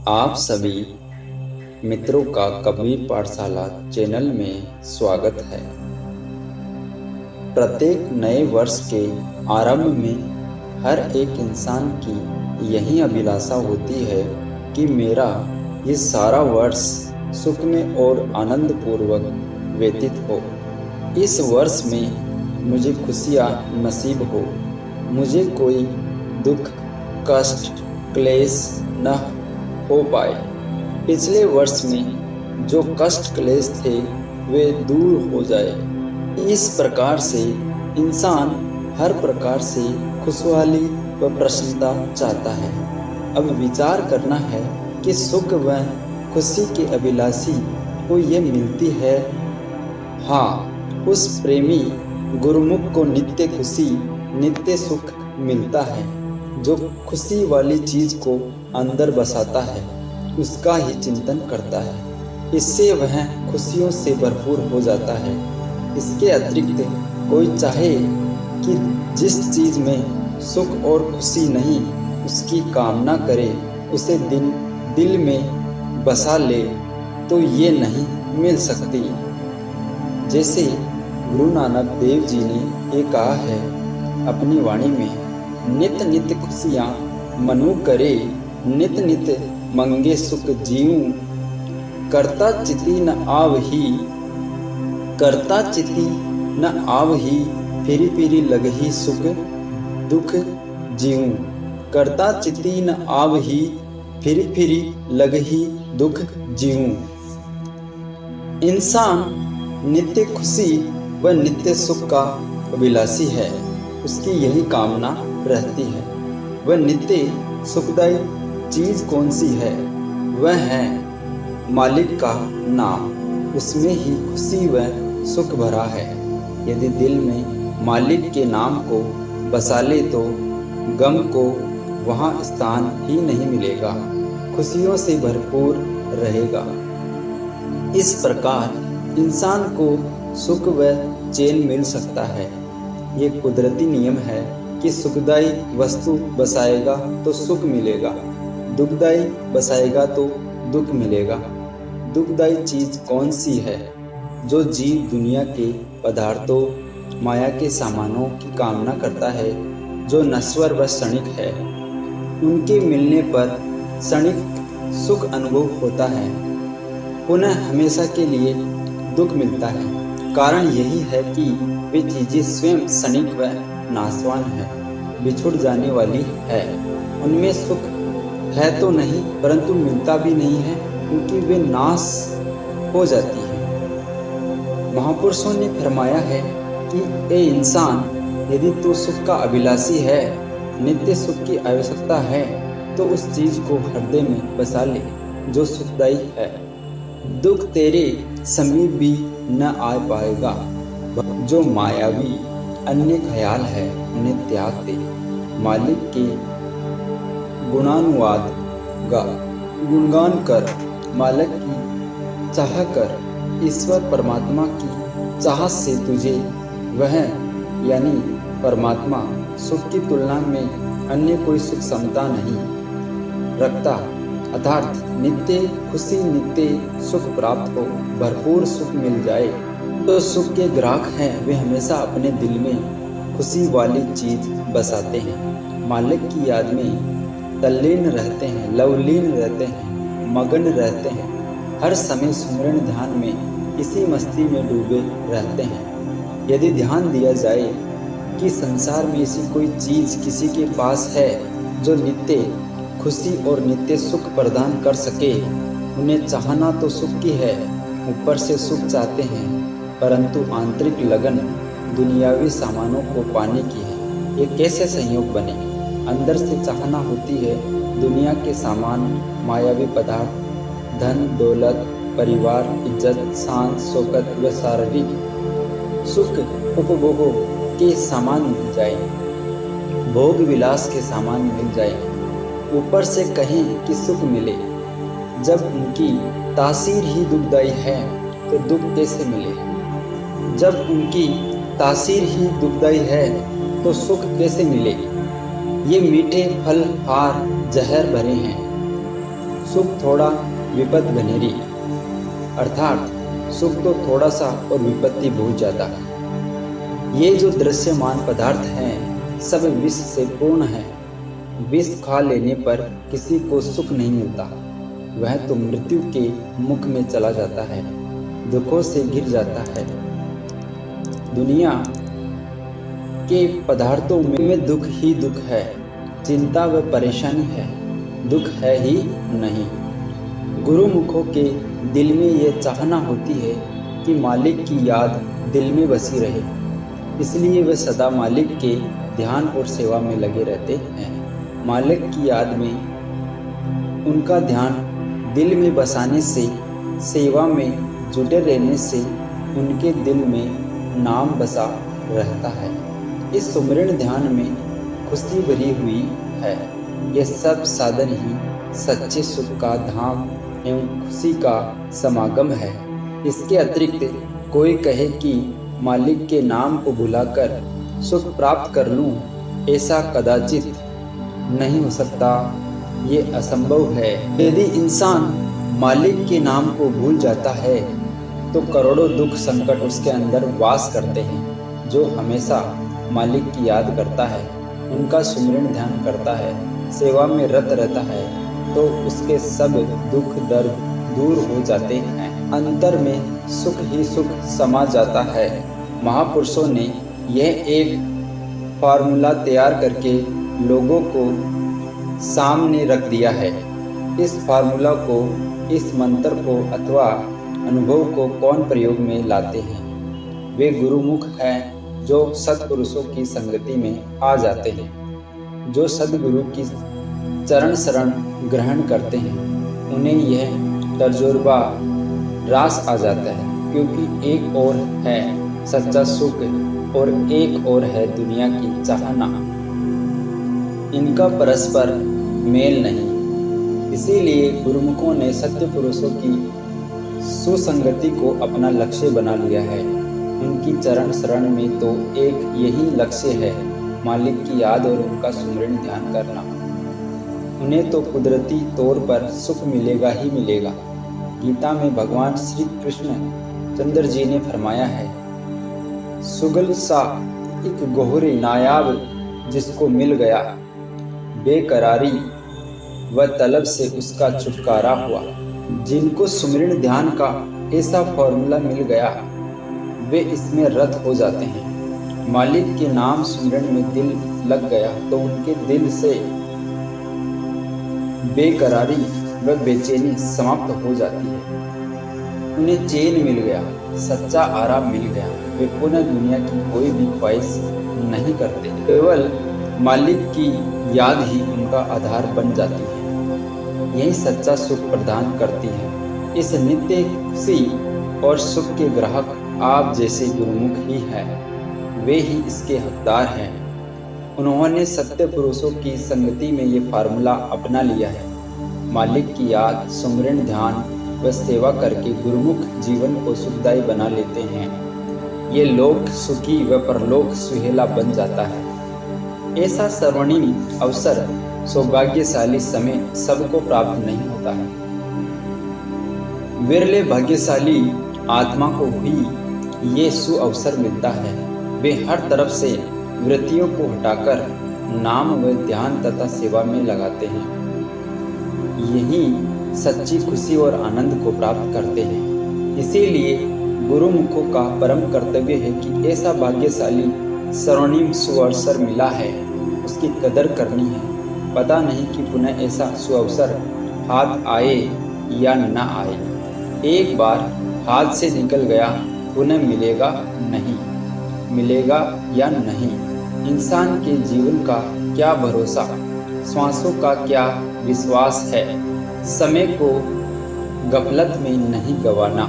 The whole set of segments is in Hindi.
आप सभी मित्रों का कबीर पाठशाला चैनल में स्वागत है। प्रत्येक नए वर्ष के आरंभ में हर एक इंसान की यही अभिलाषा होती है कि मेरा ये सारा वर्ष सुख में और आनंद पूर्वक व्यतीत हो। इस वर्ष में मुझे खुशियाँ नसीब हो, मुझे कोई दुख, कष्ट, क्लेश न हो पाए। पिछले वर्ष में जो कष्ट क्लेश थे वे दूर हो जाए। इस प्रकार से इंसान हर प्रकार से खुशहाली व प्रसन्नता चाहता है। अब विचार करना है कि सुख व खुशी के अभिलाषी को ये मिलती है। हाँ, उस प्रेमी गुरुमुख को नित्य खुशी, नित्य सुख मिलता है। जो खुशी वाली चीज को अंदर बसाता है, उसका ही चिंतन करता है। इससे वह खुशियों से भरपूर हो जाता है। इसके अतिरिक्त कोई चाहे कि जिस चीज में सुख और खुशी नहीं उसकी कामना करे, उसे दिल में बसा ले, तो ये नहीं मिल सकती। जैसे गुरु नानक देव जी ने ये कहा है अपनी वाणी में, नित नित खुशियाँ मनु करे, नित नित मंगे सुख जीऊं, करता चिति न आवही, फिरी फिरी लगही सुख दुख जीऊं, करता चिति न आवही, फिरी फिरी लगही दुख जीऊं। इंसान नित्य खुशी व नित्य सुख का अभिलाषी है। उसकी यही कामना रहती है। वह नित्य सुखदायी चीज कौन सी है? वह है मालिक का नाम। उसमें ही खुशी व सुख भरा है। यदि दिल में मालिक के नाम को बसा ले तो गम को वहाँ स्थान ही नहीं मिलेगा, खुशियों से भरपूर रहेगा। इस प्रकार इंसान को सुख व चैन मिल सकता है। ये कुदरती नियम है कि सुखदायी वस्तु बसाएगा तो सुख मिलेगा, दुखदायी बसाएगा तो दुख मिलेगा। दुखदायी चीज कौन सी है? जो जीव दुनिया के पदार्थों, माया के सामानों की कामना करता है, जो नश्वर व क्षणिक है। उनके मिलने पर क्षणिक सुख अनुभव होता है, पुनः हमेशा के लिए दुख मिलता है। कारण यही है कि वे चीजें स्वयं क्षणिक व नाशवान है, बिछुड़ जाने वाली है। उनमें सुख है तो नहीं, परंतु मिलता भी नहीं है, क्योंकि वे नाश हो जाती है। महापुरुषों ने फरमाया है कि ए इंसान, यदि तू सुख का अभिलाषी है, नित्य सुख की आवश्यकता है, तो उस चीज को हृदय में बसा ले जो सुखदायी है। दुख तेरे समीप भी न आ पाएगा। जो मायावी अन्य ख्याल है उन्हें त्याग दे। मालिक के गुणगान कर, मालिक की चाह कर। ईश्वर परमात्मा की चाह से तुझे वह यानी परमात्मा सुख की तुलना में अन्य कोई सुख क्षमता नहीं रखता। अर्थात नित्य खुशी, नित्य सुख प्राप्त हो, भरपूर सुख मिल जाए। तो सुख के ग्राहक हैं, वे हमेशा अपने दिल में खुशी वाली चीज बसाते हैं। मालिक की याद में तल्लीन रहते हैं, लवलीन रहते हैं, मगन रहते हैं। हर समय सुमिरन ध्यान में इसी मस्ती में डूबे रहते हैं। यदि ध्यान दिया जाए कि संसार में ऐसी कोई चीज किसी के पास है जो नित्य खुशी और नित्य सुख प्रदान कर सके, उन्हें चाहना तो सुख की है, ऊपर से सुख चाहते हैं, परंतु आंतरिक लगन दुनियावी सामानों को पाने की है। ये कैसे संयोग बने? अंदर से चाहना होती है दुनिया के सामान, मायावी पदार्थ, धन दौलत, परिवार, इज्जत, शान शौकत व शारीरिक सुख उपभोगों के सामान मिल जाए, भोग विलास के सामान मिल जाए, ऊपर से कहें कि सुख मिले। जब उनकी तासीर ही दुखदायी है तो दुख कैसे मिले? जब उनकी तासीर ही दुखदायी है तो सुख कैसे मिले? ये मीठे फल हार जहर भरे हैं। सुख थोड़ा विपद घनेरी, अर्थात सुख तो थोड़ा सा और विपत्ति बहुत ज्यादा है। ये जो दृश्यमान पदार्थ हैं सब विष से पूर्ण है। विष खा लेने पर किसी को सुख नहीं मिलता, वह तो मृत्यु के मुख में चला जाता है, दुखों से घिर जाता है। दुनिया के पदार्थों में दुख ही दुख है, चिंता व परेशानी है, दुख है ही नहीं। गुरुमुखों के दिल में यह चाहना होती है कि मालिक की याद दिल में बसी रहे, इसलिए वे सदा मालिक के ध्यान और सेवा में लगे रहते हैं। मालिक की याद में उनका ध्यान दिल में बसाने से, सेवा में जुटे रहने से उनके दिल में नाम बसा रहता है। इस सुमरण ध्यान में खुशी भरी हुई है। यह सब साधन ही सच्चे सुख का धाम एवं खुशी का समागम है। इसके अतिरिक्त कोई कहे कि मालिक के नाम को भुलाकर सुख प्राप्त कर लूं, ऐसा कदाचित नहीं हो सकता, ये असंभव है। यदि इंसान मालिक के नाम को भूल जाता है तो करोड़ों दुख संकट उसके अंदर वास करते हैं। जो हमेशा मालिक की याद करता है, उनका सुमिरन ध्यान करता है, सेवा में रत रहता है, तो उसके सब दुख दर्द दूर हो जाते हैं। अंतर में सुख ही सुख समा जाता है। महापुरुषों ने यह एक फार्मूला तैयार करके लोगों को सामने रख दिया है। इस फार्मूला को, इस मंत्र को अथवा अनुभव को कौन प्रयोग में लाते हैं? वे गुरुमुख हैं जो सत्पुरुषों की संगति में आ जाते हैं, जो सद्गुरु की चरण शरण ग्रहण करते हैं। उन्हें यह तजुर्बा रास आ जाता है, क्योंकि एक और है सच्चा सुख और एक और है दुनिया की चाहना। इनका परस्पर मेल नहीं। इसीलिए गुरुमुखों ने सत्य पुरुषों की सुसंगति को अपना लक्ष्य बना लिया है। उनकी चरण शरण में तो एक यही लक्ष्य है, मालिक की याद और उनका सुमिरन ध्यान करना। उन्हें तो कुदरती तौर पर सुख मिलेगा ही मिलेगा। गीता में भगवान श्री कृष्ण चंद्र जी ने फरमाया है, सुगल सा एक गोहरे नायाब जिसको मिल गया, बेकरारी व तलब से उसका छुटकारा हुआ। जिनको सुमिरन ध्यान का ऐसा फॉर्मूला मिल गया, वे इसमें रत हो जाते हैं। मालिक के नाम सुमिरन में दिल लग गया तो उनके दिल से बेकरारी व बेचैनी समाप्त हो जाती है। उन्हें चैन मिल गया, सच्चा आराम मिल गया। वे पुनः दुनिया की कोई भी ख्वाहिश नहीं करते, केवल मालिक की याद ही उनका आधार बन जाती है। यही सच्चा सुख प्रदान करती है। इस नित्य खुशी और सुख के ग्राहक आप जैसे गुरुमुख ही हैं, वे ही इसके हकदार हैं। उन्होंने सत्य पुरुषों की संगति में ये फार्मूला अपना लिया है। मालिक की याद, सुमिरन ध्यान व सेवा करके गुरुमुख जीवन को सुखदायी बना लेते हैं। ये लोक सुखी व परलोक सुहेला बन जाता है। ऐसा स्वर्णिम अवसर, सौभाग्यशाली समय सबको प्राप्त नहीं होता है। विरले भाग्यशाली आत्मा को ही ये सुअवसर मिलता है। वे हर तरफ से वृत्तियों को हटाकर नाम व ध्यान तथा सेवा में लगाते हैं। यही सच्ची खुशी और आनंद को प्राप्त करते हैं। इसीलिए गुरुमुखों का परम कर्तव्य है कि ऐसा भाग्यशाली स्वर्णिम सुअवसर मिला है, उसकी कदर करनी है। पता नहीं कि पुनः ऐसा सुअवसर हाथ आए या न आए। एक बार हाथ से निकल गया, पुनः मिलेगा नहीं, मिलेगा या नहीं। इंसान के जीवन का क्या भरोसा, श्वासों का क्या विश्वास है। समय को गफलत में नहीं गंवाना,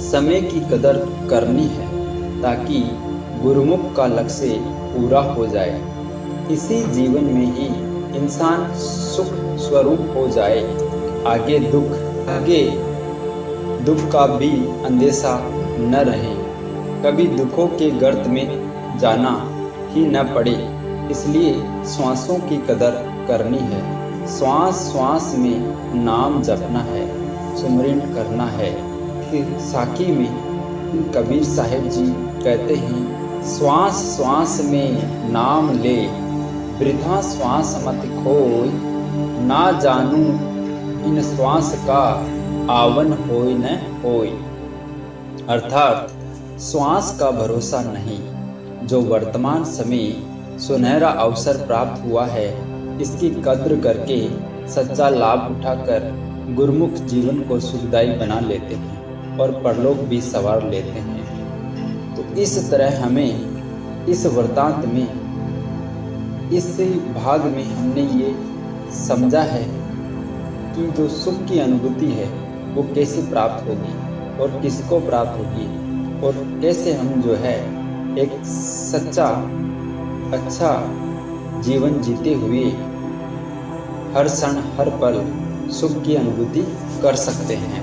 समय की कदर करनी है ताकि गुरुमुख का लक्ष्य पूरा हो जाए। इसी जीवन में ही इंसान सुख स्वरूप हो जाए। आगे दुख का भी अंदेशा न रहे, कभी दुखों के गर्त में जाना ही न पड़े। इसलिए श्वासों की कदर करनी है, श्वास श्वास में नाम जपना है, सुमरन करना है। फिर साकी में कबीर साहिब जी कहते हैं, श्वास श्वास में नाम ले, वृथा श्वास मत खोई, ना जानू इन श्वास का आवन होय न होय। अर्थात श्वास का भरोसा नहीं, जो वर्तमान समय सुनहरा अवसर प्राप्त हुआ है, इसकी कद्र करके सच्चा लाभ उठाकर गुरुमुख जीवन को सुखदायी बना लेते हैं और परलोक भी संवार लेते हैं। तो इस तरह हमें इस वृत्तांत में, इस भाग में हमने ये समझा है कि जो सुख की अनुभूति है वो कैसे प्राप्त होगी और किसको प्राप्त होगी, और कैसे हम जो है एक सच्चा अच्छा जीवन जीते हुए हर क्षण हर पल सुख की अनुभूति कर सकते हैं।